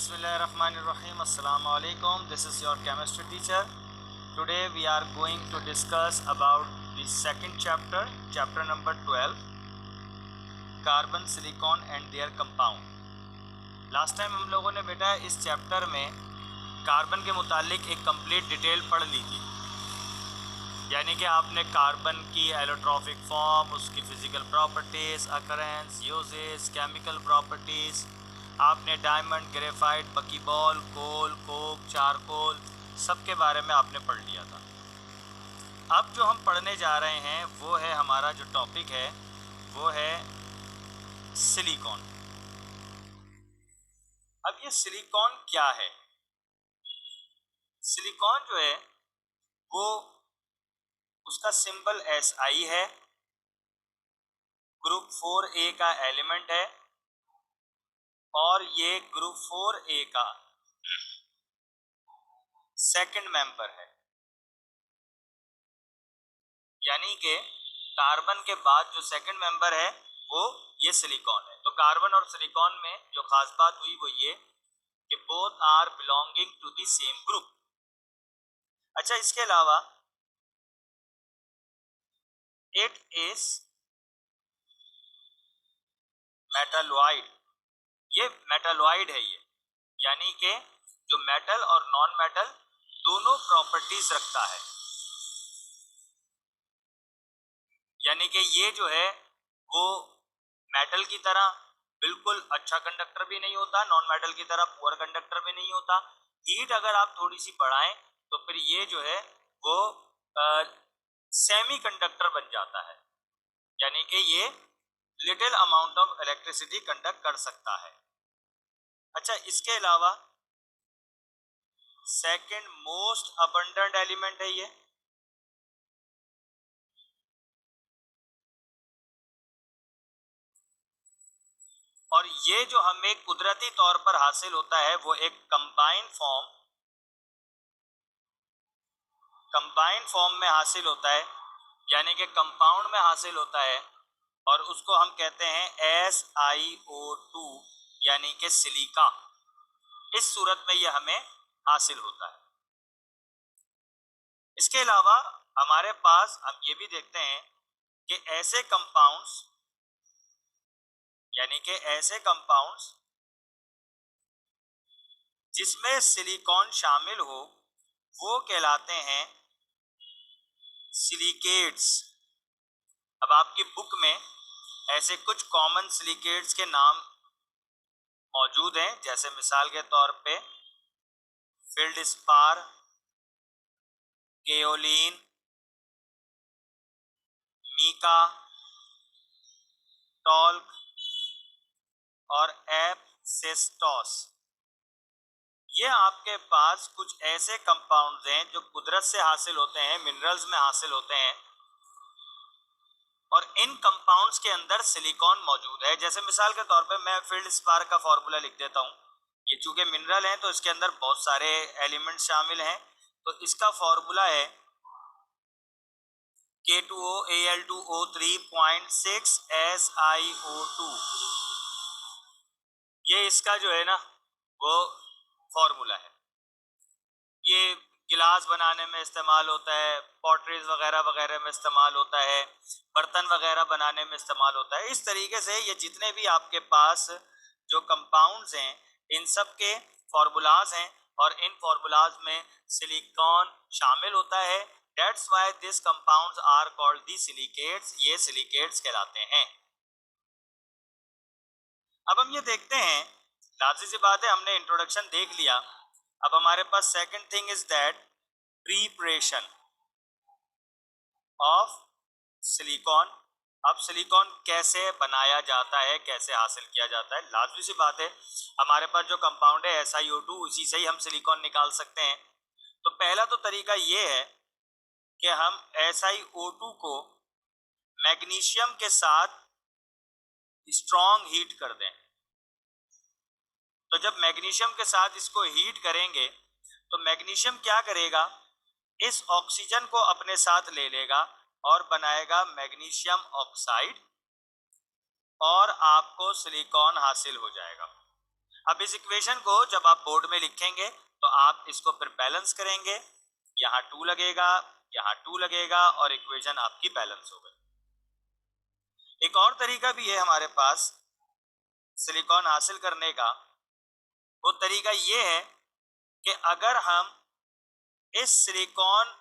Bismillahirrahmanirrahim. Assalamu alaikum. This is your chemistry teacher. Today we are going to discuss about the second chapter, chapter number 12, carbon, silicon and their compound. Last time हम लोगों ने बेटा इस chapter में carbon के मुतालिक एक complete detail पढ़ ली थी, यानी कि आपने कार्बन की एलोट्रॉफिक फॉर्म, उसकी physical properties, occurrence, uses, chemical properties, आपने डायमंड, ग्रेफाइट, बकीबॉल, कोल, कोक, चारकोल, सब के बारे में आपने पढ़ लिया था। अब जो हम पढ़ने जा रहे हैं वो है, हमारा जो टॉपिक है वो है सिलिकॉन। अब ये सिलिकॉन क्या है? सिलिकॉन जो है वो, उसका सिंबल SI है, ग्रुप 4A का एलिमेंट है और ये ग्रुप 4A का सेकंड मेंबर है, यानी कि कार्बन के बाद जो सेकंड मेंबर है वो ये सिलिकॉन है। तो कार्बन और सिलिकॉन में जो खास बात हुई वो ये कि both are belonging to the same group. अच्छा, इसके अलावा इट इज मेटालॉइड, ये मेटालॉइड है ये, यानी कि जो मेटल और नॉन मेटल दोनों प्रॉपर्टीज रखता है। यानी कि ये जो है वो मेटल की तरह बिल्कुल अच्छा कंडक्टर भी नहीं होता, नॉन मेटल की तरह पुअर कंडक्टर भी नहीं होता। हीट अगर आप थोड़ी सी बढ़ाएं तो फिर ये जो है वो सेमी कंडक्टर बन जाता है, यानी कि ये little amount of electricity conduct कर सकता है। अच्छा, इसके अलावा सेकंड मोस्ट अबंडेंट एलिमेंट है ये, और ये जो हमें कुदरती तौर पर हासिल होता है वो एक कंबाइंड फॉर्म में हासिल होता है, यानी कि कंपाउंड में हासिल होता है, और उसको हम कहते हैं SiO2, यानी कि सिलिका। इस सूरत में ये हमें हासिल होता है। इसके अलावा हमारे पास हम ये भी देखते हैं कि ऐसे कंपाउंड्स, यानी कि ऐसे कंपाउंड्स जिसमें सिलिकॉन शामिल हो वो कहलाते हैं सिलिकेट्स। अब आपकी बुक में ऐसे कुछ कॉमन सिलिकेट्स के नाम मौजूद हैं, जैसे मिसाल के तौर पे फील्डस्पार, केओलिन, मीका, टॉल्क और एपसेस्टोस। ये आपके पास कुछ ऐसे कंपाउंड्स हैं जो कुदरत से हासिल होते हैं, मिनरल्स में हासिल होते हैं, और इन कंपाउंड्स के अंदर सिलिकॉन मौजूद है। जैसे मिसाल के तौर पे मैं फील्डस्पार का फॉर्मूला लिख देता हूँ। ये चूंकि मिनरल है तो इसके अंदर बहुत सारे एलिमेंट शामिल हैं, तो इसका फॉर्मूला है K2OAl2O3.6 SiO2। ये इसका जो है ना वो फॉर्मूला है। ये गिलास बनाने में इस्तेमाल होता है, पॉटरीज वगैरह वगैरह में इस्तेमाल होता है, बर्तन वगैरह बनाने में इस्तेमाल होता है। इस तरीके से ये जितने भी आपके पास जो कंपाउंड्स हैं इन सब के फॉर्मूलाज हैं, और इन फॉर्मूलाज में सिलिकॉन शामिल होता है। That's why this compounds are called the silicates. ये सिलिकेट्स कहलाते हैं। अब हम ये देखते हैं, लाजिम सी बात है, हमने इंट्रोडक्शन देख लिया। अब हमारे पास second thing is that preparation of silicon. अब सिलिकॉन कैसे बनाया जाता है, कैसे हासिल किया जाता है? लाजमी सी बात है, हमारे पास जो कंपाउंड है SiO2, उसी से ही हम सिलिकॉन निकाल सकते हैं। तो पहला तो तरीका ये है कि हम SiO2 को मैग्नीशियम के साथ स्ट्रॉन्ग हीट कर दें। तो जब मैग्नीशियम के साथ इसको हीट करेंगे तो मैग्नीशियम क्या करेगा, इस ऑक्सीजन को अपने साथ ले लेगा और बनाएगा मैग्नीशियम ऑक्साइड, और आपको सिलिकॉन हासिल हो जाएगा। अब इस इक्वेशन को जब आप बोर्ड में लिखेंगे तो आप इसको फिर बैलेंस करेंगे, यहाँ 2 लगेगा, यहाँ 2 लगेगा और इक्वेशन आपकी बैलेंस हो गई। एक और तरीका भी है हमारे पास सिलिकॉन हासिल करने का। वो तरीका ये है कि अगर हम इस सिलिकॉन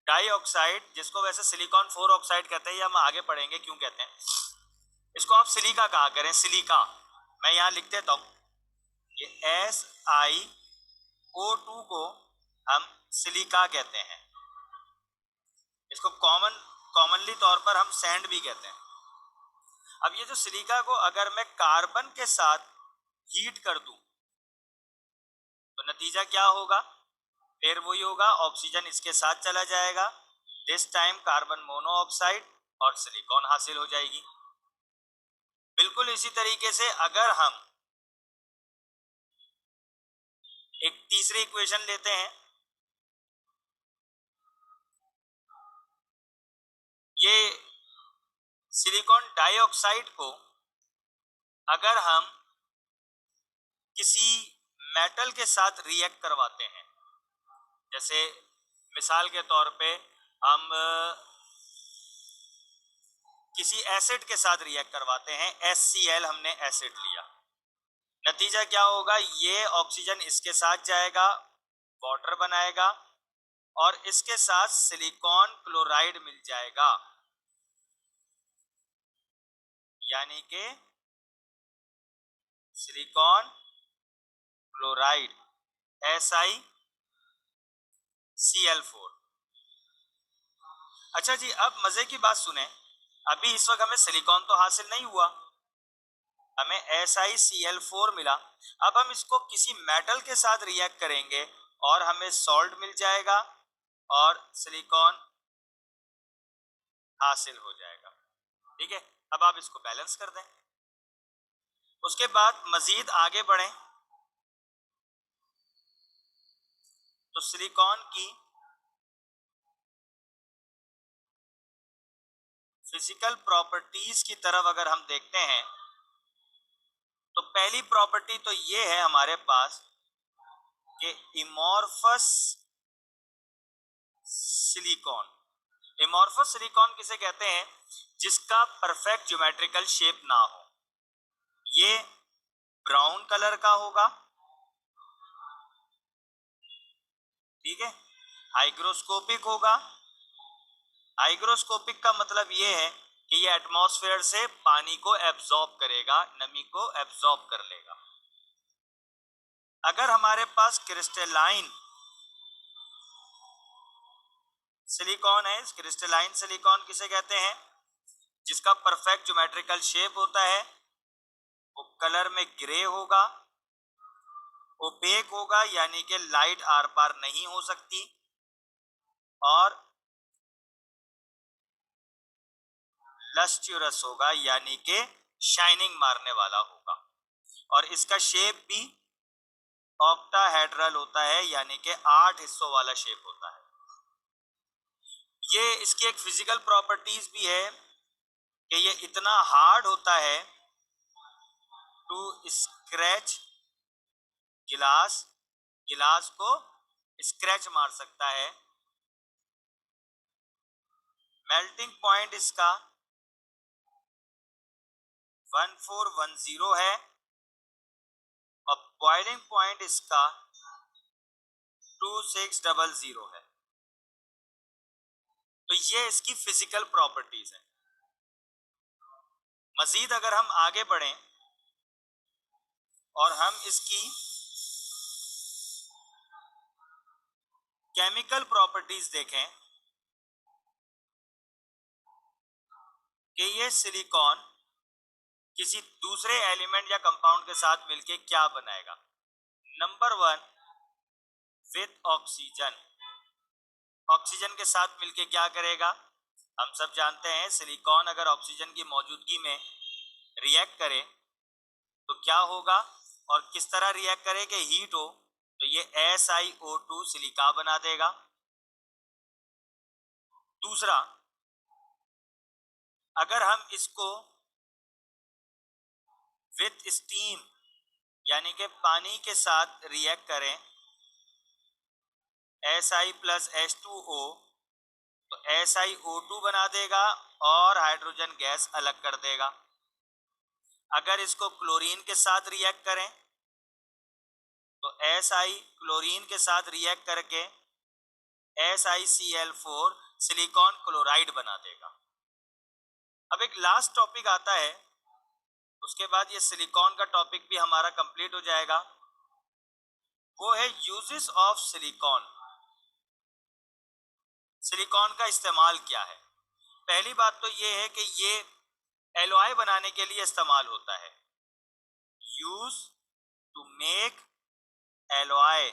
डाइऑक्साइड, जिसको वैसे सिलिकॉन 4 ऑक्साइड कहते हैं, ये हम आगे पढ़ेंगे क्यों कहते हैं, इसको आप सिलिका कहा करें, सिलिका। मैं यहां लिख देता हूं, ये SiO2 को हम सिलिका कहते हैं। इसको कॉमनली तौर पर हम सैंड भी कहते हैं। अब ये जो सिलिका को अगर मैं कार्बन के साथ हीट कर दूं तो नतीजा क्या होगा, फिर वही होगा, ऑक्सीजन इसके साथ चला जाएगा, दिस टाइम कार्बन मोनोऑक्साइड और सिलिकॉन हासिल हो जाएगी। बिल्कुल इसी तरीके से अगर हम एक तीसरी इक्वेशन लेते हैं, ये सिलिकॉन डाइऑक्साइड को अगर हम किसी मेटल के साथ रिएक्ट करवाते हैं, जैसे मिसाल के तौर पे हम किसी एसिड के साथ रिएक्ट करवाते हैं, HCl हमने एसिड लिया, नतीजा क्या होगा, ये ऑक्सीजन इसके साथ जाएगा, वाटर बनाएगा और इसके साथ सिलिकॉन क्लोराइड मिल जाएगा, यानी कि सिलिकॉन क्लोराइड SiCl4। अच्छा जी, अब मजे की बात सुने, अभी इस वक्त हमें सिलिकॉन तो हासिल नहीं हुआ, हमें SiCl4 मिला। अब हम इसको किसी मेटल के साथ रिएक्ट करेंगे और हमें सॉल्ट मिल जाएगा और सिलिकॉन हासिल हो जाएगा। ठीक है, अब आप इसको बैलेंस कर दें। उसके बाद मजीद आगे बढ़ें तो सिलिकॉन की फिजिकल प्रॉपर्टीज की तरफ अगर हम देखते हैं तो पहली प्रॉपर्टी तो ये है हमारे पास कि इमॉर्फस सिलिकॉन। इमॉर्फस सिलिकॉन किसे कहते हैं, जिसका परफेक्ट ज्योमेट्रिकल शेप ना हो, ये ब्राउन कलर का होगा, ठीक है, हाइग्रोस्कोपिक होगा। हाइग्रोस्कोपिक का मतलब ये है कि ये एटमॉस्फेयर से पानी को एब्जॉर्ब करेगा, नमी को एब्जॉर्ब कर लेगा। अगर हमारे पास क्रिस्टलाइन सिलिकॉन है, क्रिस्टलाइन सिलिकॉन किसे कहते हैं, जिसका परफेक्ट ज्योमेट्रिकल शेप होता है, वो कलर में ग्रे होगा, ओपेक होगा यानी कि लाइट आर पार नहीं हो सकती, और लस्ट्यूरस होगा यानी कि शाइनिंग मारने वाला होगा, और इसका शेप भी ऑक्टाहेड्रल होता है यानी कि 8 हिस्सों वाला शेप होता है। ये इसकी एक फिजिकल प्रॉपर्टीज भी है कि ये इतना हार्ड होता है टू स्क्रैच गिलास, गिलास को स्क्रैच मार सकता है। मेल्टिंग पॉइंट इसका 1410 है और बॉइलिंग पॉइंट इसका 2600 है। तो ये इसकी फिजिकल प्रॉपर्टीज है। मजीद अगर हम आगे बढ़ें और हम इसकी केमिकल प्रॉपर्टीज देखें कि ये सिलिकॉन किसी दूसरे एलिमेंट या कंपाउंड के साथ मिलके क्या बनाएगा। नंबर 1, विथ ऑक्सीजन, ऑक्सीजन के साथ मिलके क्या करेगा, हम सब जानते हैं सिलिकॉन अगर ऑक्सीजन की मौजूदगी में रिएक्ट करे तो क्या होगा और किस तरह रिएक्ट करे कि हीट हो, तो ये SiO2 सिलिका बना देगा। दूसरा, अगर हम इसको विथ स्टीम यानी कि पानी के साथ रिएक्ट करें Si प्लस H2O, तो SiO2 बना देगा और हाइड्रोजन गैस अलग कर देगा। अगर इसको क्लोरीन के साथ रिएक्ट करें तो Si क्लोरीन के साथ रिएक्ट करके SiCl4 सिलिकॉन क्लोराइड बना देगा। अब एक लास्ट टॉपिक आता है, उसके बाद ये सिलिकॉन का टॉपिक भी हमारा कंप्लीट हो जाएगा। वो है यूजेस ऑफ सिलिकॉन। सिलिकॉन का इस्तेमाल क्या है? पहली बात तो ये है कि ये एलॉय बनाने के लिए इस्तेमाल होता है। Use to make alloy.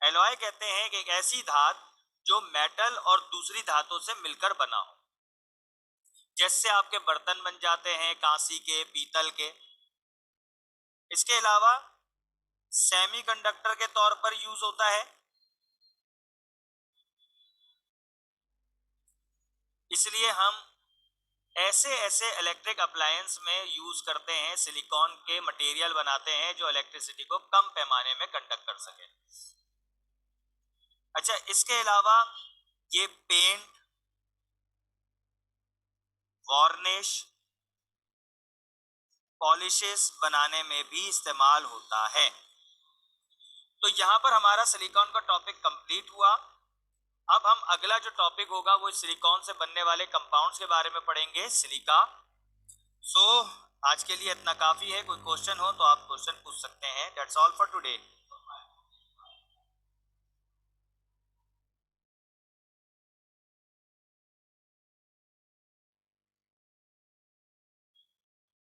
Alloy कहते हैं कि एक ऐसी धातु जो मेटल और दूसरी धातुओं से मिलकर बना हो, जैसे आपके बर्तन बन जाते हैं कांसी के, पीतल के। इसके अलावा सेमीकंडक्टर के तौर पर यूज होता है, इसलिए हम ऐसे ऐसे इलेक्ट्रिक अप्लायंस में यूज करते हैं, सिलिकॉन के मटेरियल बनाते हैं जो इलेक्ट्रिसिटी को कम पैमाने में कंडक्ट कर सके। अच्छा, इसके अलावा ये पेंट, वार्निश, पॉलिशेस बनाने में भी इस्तेमाल होता है। तो यहां पर हमारा सिलिकॉन का टॉपिक कंप्लीट हुआ। अब हम अगला जो टॉपिक होगा वो सिलिकॉन से बनने वाले कंपाउंड्स के बारे में पढ़ेंगे, सिलिका। सो आज के लिए इतना काफी है। कोई क्वेश्चन हो तो आप क्वेश्चन पूछ सकते हैं। That's all for today.